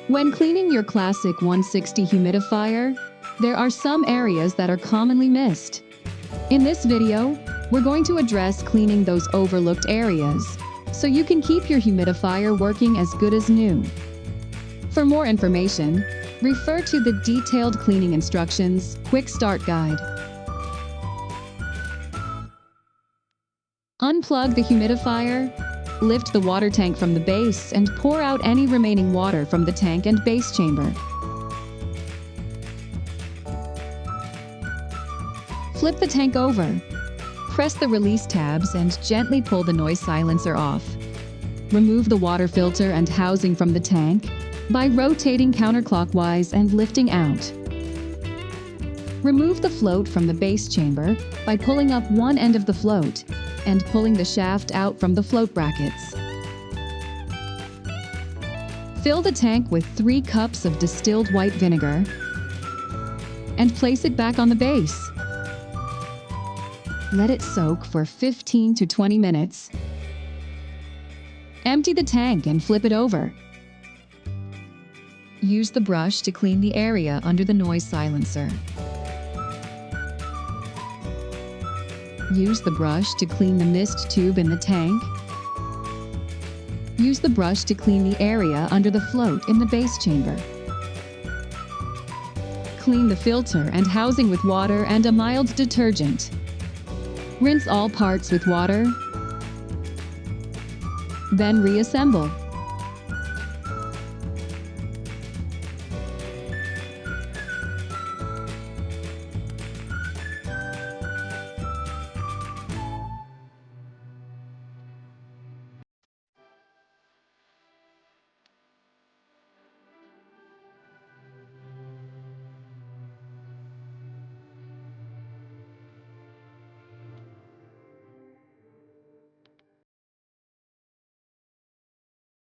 When cleaning your classic 160 humidifier, there are some areas that are commonly missed. In this video, we're going to address cleaning those overlooked areas, so you can keep your humidifier working as good as new. For more information, refer to the detailed cleaning instructions quick start guide. Unplug the humidifier, lift the water tank from the base, and pour out any remaining water from the tank and base chamber. Flip the tank over. Press the release tabs and gently pull the noise silencer off. Remove the water filter and housing from the tank by rotating counterclockwise and lifting out. Remove the float from the base chamber by pulling up one end of the float and pulling the shaft out from the float brackets. Fill the tank with 3 cups of distilled white vinegar and place it back on the base. Let it soak for 15 to 20 minutes. Empty the tank and flip it over. Use the brush to clean the area under the noise silencer. Use the brush to clean the mist tube in the tank. Use the brush to clean the area under the float in the base chamber. Clean the filter and housing with water and a mild detergent. Rinse all parts with water, then reassemble.